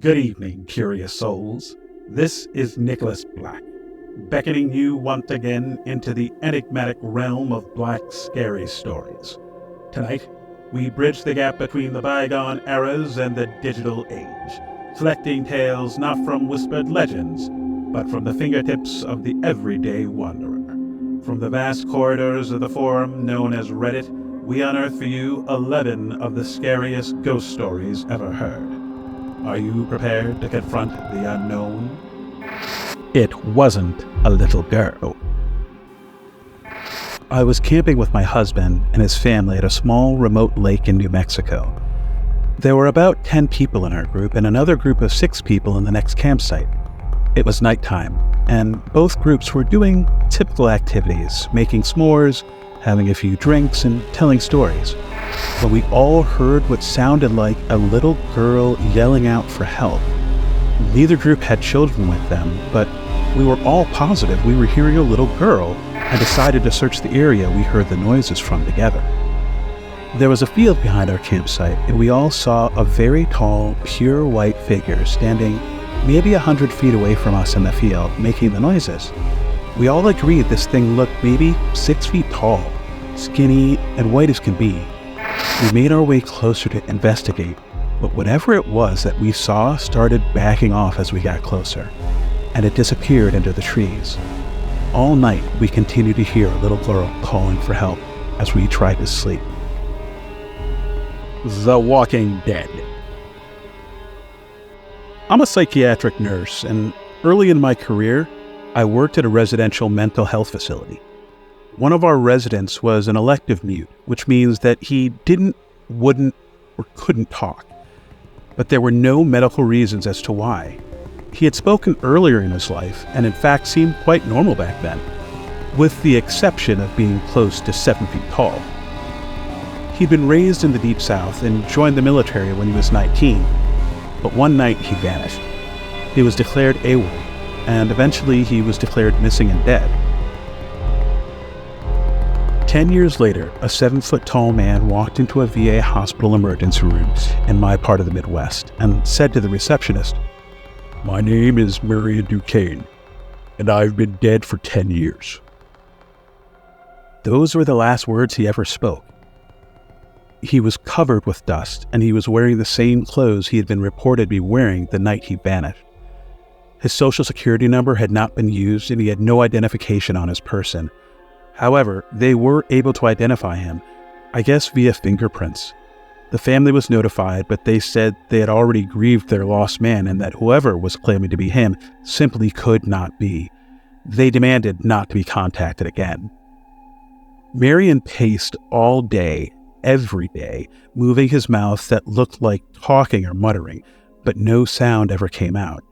Good evening, curious souls. This is Nicholas Black, beckoning you once again into the enigmatic realm of Black scary stories. Tonight, we bridge the gap between the bygone eras and the digital age, collecting tales not from whispered legends, but from the fingertips of the everyday wanderer. From the vast corridors of the forum known as Reddit, we unearth for you 11 of the scariest ghost stories ever heard. Are you prepared to confront the unknown? It wasn't a little girl. I was camping with my husband and his family at a small remote lake in New Mexico. There were about 10 people in our group and another group of 6 people in the next campsite. It was nighttime, and both groups were doing typical activities, making s'mores, having a few drinks, and telling stories. But we all heard what sounded like a little girl yelling out for help. Neither group had children with them, but we were all positive we were hearing a little girl and decided to search the area we heard the noises from together. There was a field behind our campsite, and we all saw a very tall, pure white figure standing maybe 100 feet away from us in the field, making the noises. We all agreed this thing looked maybe 6 feet tall, skinny, and white as can be. We made our way closer to investigate, but whatever it was that we saw started backing off as we got closer, and it disappeared into the trees. All night, we continued to hear a little girl calling for help as we tried to sleep. The Walking Dead. I'm a psychiatric nurse, and early in my career, I worked at a residential mental health facility. One of our residents was an elective mute, which means that he didn't, wouldn't, or couldn't talk. But there were no medical reasons as to why. He had spoken earlier in his life, and in fact seemed quite normal back then, with the exception of being close to 7 feet tall. He'd been raised in the Deep South and joined the military when he was 19, but one night he vanished. He was declared AWOL, and eventually he was declared missing and dead. 10 years later, a 7-foot-tall man walked into a VA hospital emergency room in my part of the Midwest and said to the receptionist, "My name is Marion Duquesne, and I've been dead for 10 years. Those were the last words he ever spoke. He was covered with dust, and he was wearing the same clothes he had been reported to be wearing the night he vanished. His social security number had not been used, and he had no identification on his person. However, they were able to identify him, I guess via fingerprints. The family was notified, but they said they had already grieved their lost man and that whoever was claiming to be him simply could not be. They demanded not to be contacted again." Marion paced all day, every day, moving his mouth that looked like talking or muttering, but no sound ever came out.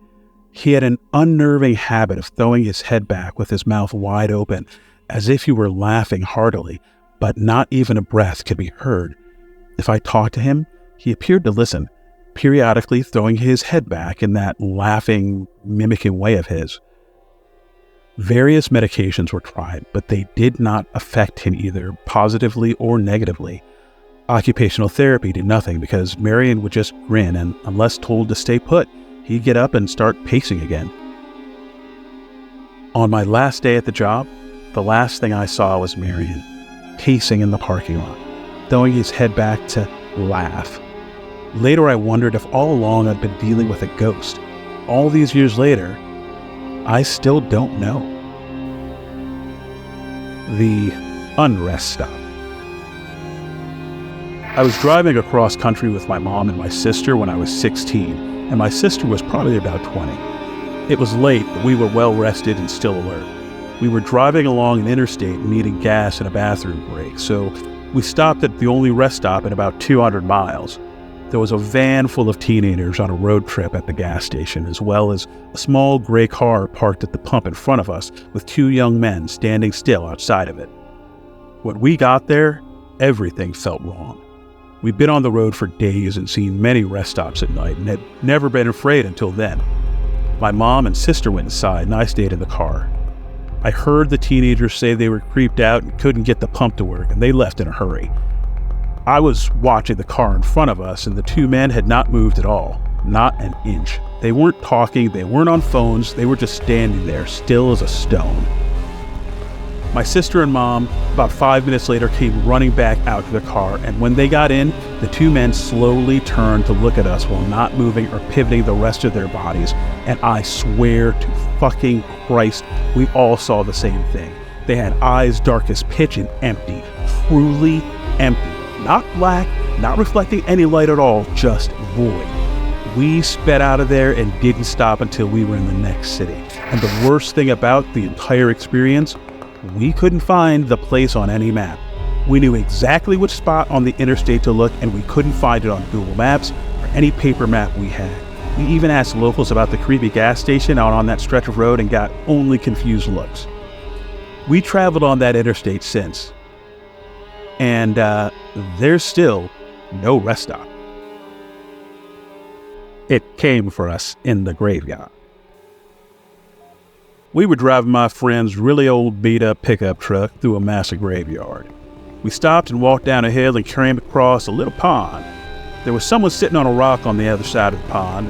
He had an unnerving habit of throwing his head back with his mouth wide open, as if he were laughing heartily, but not even a breath could be heard. If I talked to him, he appeared to listen, periodically throwing his head back in that laughing, mimicking way of his. Various medications were tried, but they did not affect him either positively or negatively. Occupational therapy did nothing because Marion would just grin, and unless told to stay put, he'd get up and start pacing again. On my last day at the job, the last thing I saw was Marion, pacing in the parking lot, throwing his head back to laugh. Later I wondered if all along I'd been dealing with a ghost. All these years later, I still don't know. The Unrest Stop. I was driving across country with my mom and my sister when I was 16, and my sister was probably about 20. It was late, but we were well rested and still alert. We were driving along an interstate and needing gas and a bathroom break, so we stopped at the only rest stop in about 200 miles. There was a van full of teenagers on a road trip at the gas station, as well as a small gray car parked at the pump in front of us with 2 young men standing still outside of it. When we got there, everything felt wrong. We'd been on the road for days and seen many rest stops at night and had never been afraid until then. My mom and sister went inside and I stayed in the car. I heard the teenagers say they were creeped out and couldn't get the pump to work, and they left in a hurry. I was watching the car in front of us, and the 2 men had not moved at all. Not an inch. They weren't talking, they weren't on phones, they were just standing there, still as a stone. My sister and mom, about 5 minutes later, came running back out to the car, and when they got in, the two men slowly turned to look at us while not moving or pivoting the rest of their bodies. And I swear to fucking Christ, we all saw the same thing. They had eyes dark as pitch and empty, truly empty. Not black, not reflecting any light at all, just void. We sped out of there and didn't stop until we were in the next city. And the worst thing about the entire experience, we couldn't find the place on any map. We knew exactly which spot on the interstate to look, and we couldn't find it on Google Maps or any paper map we had. We even asked locals about the creepy gas station out on that stretch of road and got only confused looks. We traveled on that interstate since, and there's still no rest stop. It came for us in the graveyard. We were driving my friend's really old beat-up pickup truck through a massive graveyard. We stopped and walked down a hill and came across a little pond. There was someone sitting on a rock on the other side of the pond.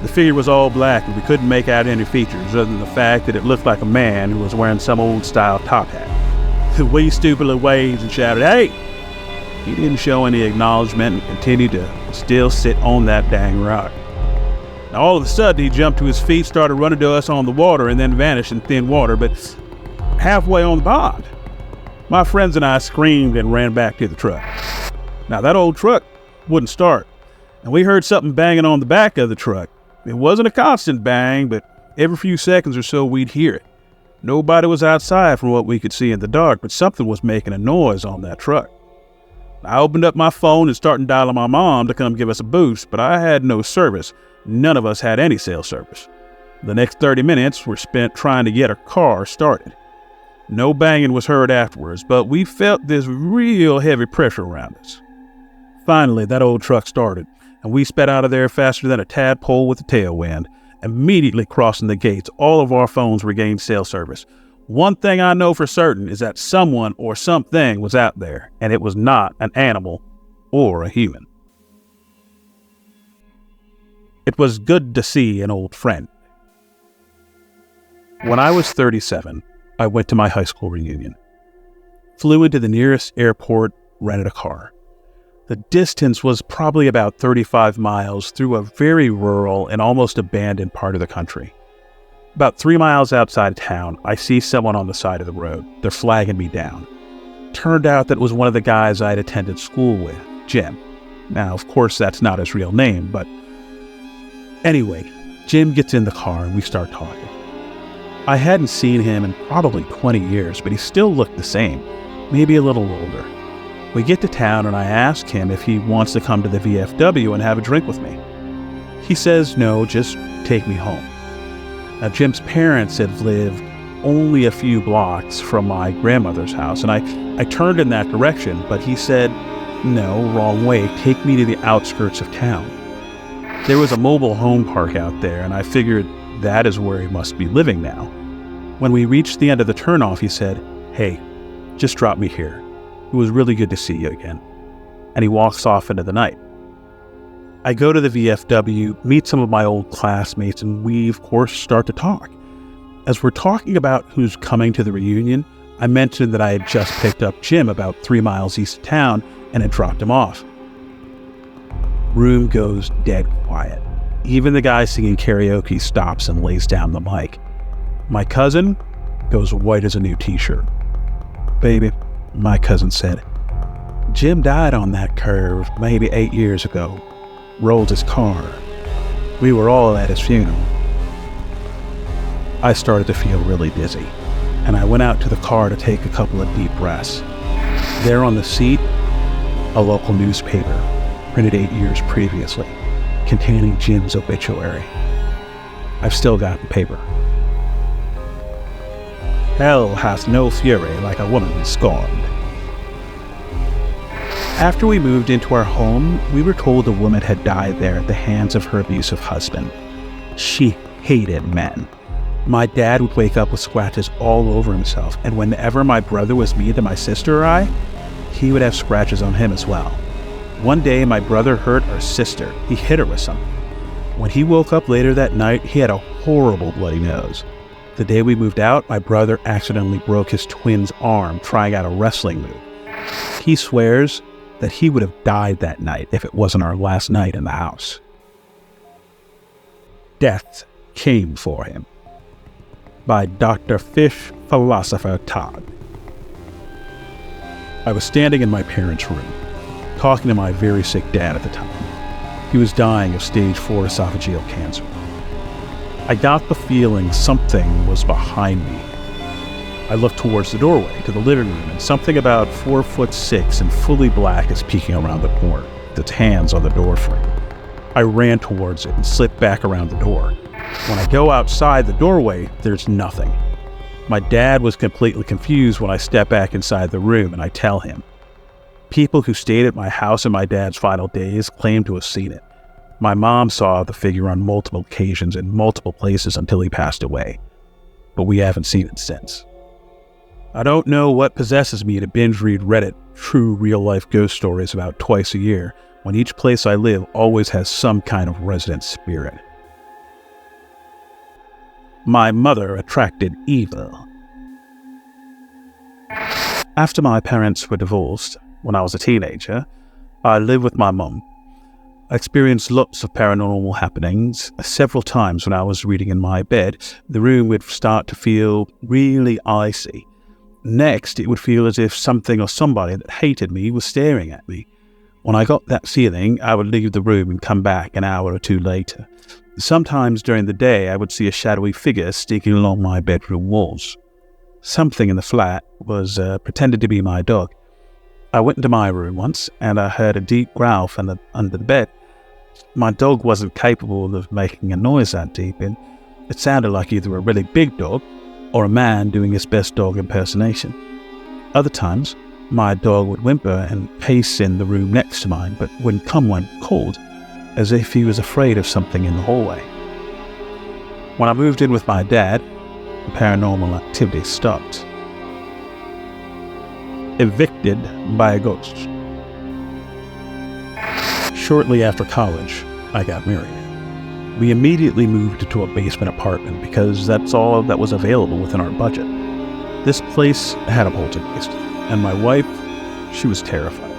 The figure was all black and we couldn't make out any features other than the fact that it looked like a man who was wearing some old-style top hat. We stupidly waved and shouted, "Hey!" He didn't show any acknowledgement and continued to still sit on that dang rock. Now, all of a sudden, he jumped to his feet, started running to us on the water, and then vanished in thin water, but halfway on the pond. My friends and I screamed and ran back to the truck. Now, that old truck wouldn't start, and we heard something banging on the back of the truck. It wasn't a constant bang, but every few seconds or so, we'd hear it. Nobody was outside from what we could see in the dark, but something was making a noise on that truck. I opened up my phone and started dialing my mom to come give us a boost, but I had no service. None of us had any cell service. The next 30 minutes were spent trying to get our car started. No banging was heard afterwards, but we felt this real heavy pressure around us. Finally, that old truck started, and we sped out of there faster than a tadpole with a tailwind. Immediately crossing the gates, all of our phones regained cell service. One thing I know for certain is that someone or something was out there, and it was not an animal or a human. It was good to see an old friend. When I was 37, I went to my high school reunion. Flew into the nearest airport, rented a car. The distance was probably about 35 miles through a very rural and almost abandoned part of the country. About 3 miles outside of town, I see someone on the side of the road. They're flagging me down. Turned out that it was one of the guys I'd attended school with, Jim. Now, of course, that's not his real name, but anyway, Jim gets in the car and we start talking. I hadn't seen him in probably 20 years, but he still looked the same, maybe a little older. We get to town and I ask him if he wants to come to the VFW and have a drink with me. He says no, just take me home. Now, Jim's parents had lived only a few blocks from my grandmother's house, and I turned in that direction, but he said, no, wrong way, take me to the outskirts of town. There was a mobile home park out there, and I figured that is where he must be living now. When we reached the end of the turnoff, he said, hey, just drop me here. It was really good to see you again. And he walks off into the night. I go to the VFW, meet some of my old classmates, and we, of course, start to talk. As we're talking about who's coming to the reunion, I mentioned that I had just picked up Jim about 3 miles east of town and had dropped him off. Room goes dead quiet. Even the guy singing karaoke stops and lays down the mic. My cousin goes white as a new t-shirt. Baby, my cousin said, Jim died on that curve maybe 8 years ago. Rolled his car. We were all at his funeral. I started to feel really dizzy, and I went out to the car to take a couple of deep breaths. There on the seat, a local newspaper, printed 8 years previously, containing Jim's obituary. I've still got the paper. Hell hath no fury like a woman scorned. After we moved into our home, we were told a woman had died there at the hands of her abusive husband. She hated men. My dad would wake up with scratches all over himself, and whenever my brother was mean to my sister or I, he would have scratches on him as well. One day, my brother hurt our sister. He hit her with something. When he woke up later that night, he had a horrible bloody nose. The day we moved out, my brother accidentally broke his twin's arm trying out a wrestling move. He swears that he would have died that night if it wasn't our last night in the house. Death Came for Him by Dr. Fish Philosopher Todd. I was standing in my parents' room, talking to my very sick dad at the time. He was dying of stage 4 esophageal cancer. I got the feeling something was behind me. I looked towards the doorway to the living room, and something about 4'6" and fully black is peeking around the corner, with its hands on the door frame. I ran towards it and slipped back around the door. When I go outside the doorway, there's nothing. My dad was completely confused when I step back inside the room, and I tell him. People who stayed at my house in my dad's final days claim to have seen it. My mom saw the figure on multiple occasions in multiple places until he passed away, but we haven't seen it since. I don't know what possesses me to binge read Reddit true real-life ghost stories about twice a year, when each place I live always has some kind of resident spirit. My mother attracted evil. After my parents were divorced, when I was a teenager, I lived with my mom. I experienced lots of paranormal happenings. Several times when I was reading in my bed, the room would start to feel really icy. Next, it would feel as if something or somebody that hated me was staring at me. When I got that feeling, I would leave the room and come back an hour or two later. Sometimes during the day, I would see a shadowy figure sneaking along my bedroom walls. Something in the flat was pretended to be my dog. I went into my room once, and I heard a deep growl from under the bed. My dog wasn't capable of making a noise that deep, and it sounded like either a really big dog or a man doing his best dog impersonation. Other times, my dog would whimper and pace in the room next to mine, but wouldn't come when called, as if he was afraid of something in the hallway. When I moved in with my dad, the paranormal activity stopped. Evicted by a Ghost. Shortly after college, I got married. We immediately moved into a basement apartment because that's all that was available within our budget. This place had a poltergeist, and my wife, she was terrified.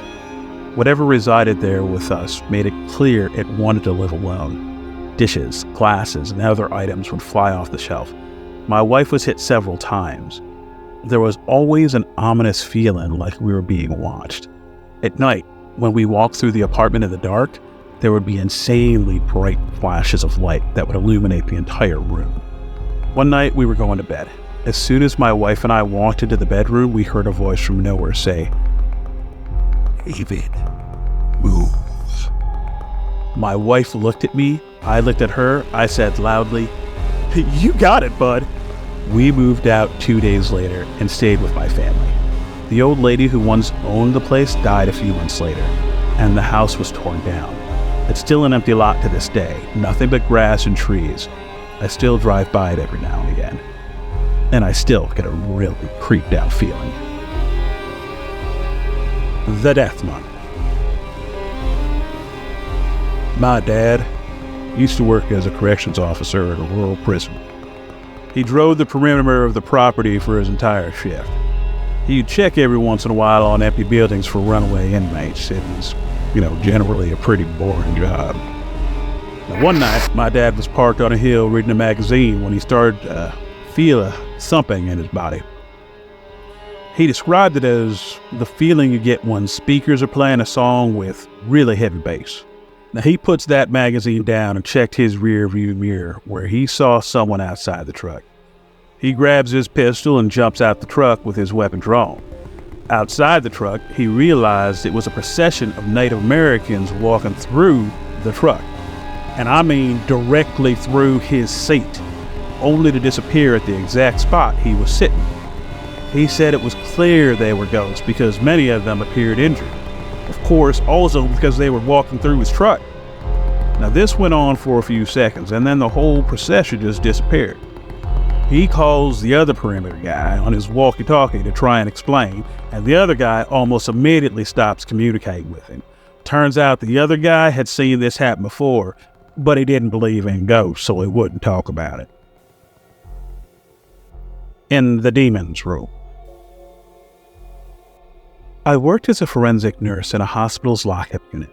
Whatever resided there with us made it clear it wanted to live alone. Dishes, glasses, and other items would fly off the shelf. My wife was hit several times. There was always an ominous feeling like we were being watched. At night, when we walked through the apartment in the dark, there would be insanely bright flashes of light that would illuminate the entire room. One night, we were going to bed. As soon as my wife and I walked into the bedroom, we heard a voice from nowhere say, "David, move." My wife looked at me, I looked at her, I said loudly, "You got it, bud." We moved out 2 days later and stayed with my family. The old lady who once owned the place died a few months later, and the house was torn down. It's still an empty lot to this day, nothing but grass and trees. I still drive by it every now and again, and I still get a really creeped out feeling. The Death Month. My dad used to work as a corrections officer at a rural prison. He drove the perimeter of the property for his entire shift. He'd check every once in a while on empty buildings for runaway inmates. It was, generally a pretty boring job. Now, one night, my dad was parked on a hill reading a magazine when he started to feel a thumping in his body. He described it as the feeling you get when speakers are playing a song with really heavy bass. Now, he puts that magazine down and checked his rear view mirror, where he saw someone outside the truck. He grabs his pistol and jumps out the truck with his weapon drawn. Outside the truck, he realized it was a procession of Native Americans walking through the truck. And I mean directly through his seat, only to disappear at the exact spot he was sitting. He said it was clear they were ghosts because many of them appeared injured. Of course, also because they were walking through his truck. Now, this went on for a few seconds, and then the whole procession just disappeared. He calls the other perimeter guy on his walkie-talkie to try and explain, and the other guy almost immediately stops communicating with him. Turns out the other guy had seen this happen before, but he didn't believe in ghosts, so he wouldn't talk about it. In the demon's room. I worked as a forensic nurse in a hospital's lockup unit.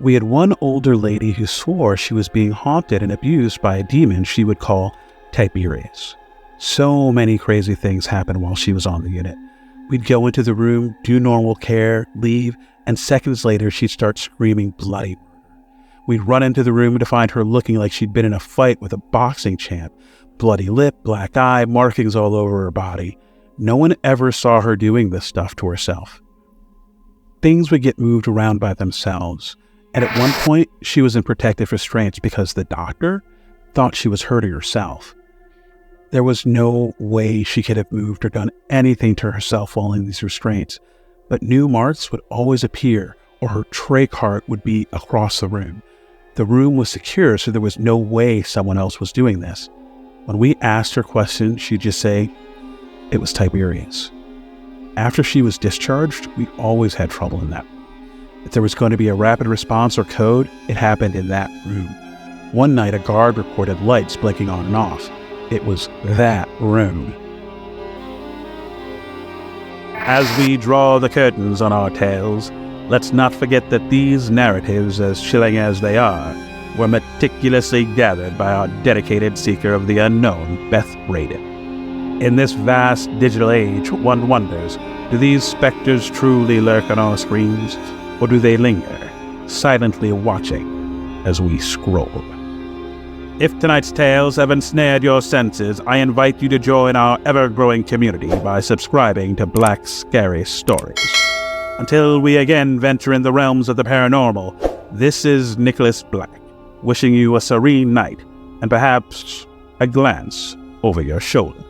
We had one older lady who swore she was being haunted and abused by a demon she would call Tiberius. So many crazy things happened while she was on the unit. We'd go into the room, do normal care, leave, and seconds later she'd start screaming bloody murder. We'd run into the room to find her looking like she'd been in a fight with a boxing champ. Bloody lip, black eye, markings all over her body. No one ever saw her doing this stuff to herself. Things would get moved around by themselves, and at one point she was in protective restraints because the doctor thought she was hurting herself. There was no way she could have moved or done anything to herself while in these restraints, but new marks would always appear, or her tray cart would be across the room. The room was secure, so there was no way someone else was doing this. When we asked her questions, she'd just say, it was Tiberius. After she was discharged, we always had trouble in that room. If there was going to be a rapid response or code, it happened in that room. One night, a guard reported lights blinking on and off. It was that room. As we draw the curtains on our tales, let's not forget that these narratives, as chilling as they are, were meticulously gathered by our dedicated seeker of the unknown, Beth Braden. In this vast digital age, one wonders, do these specters truly lurk on our screens, or do they linger, silently watching as we scroll? If tonight's tales have ensnared your senses, I invite you to join our ever-growing community by subscribing to Black's Scariest Stories. Until we again venture in the realms of the paranormal, this is Nicholas Black, wishing you a serene night and perhaps a glance over your shoulder.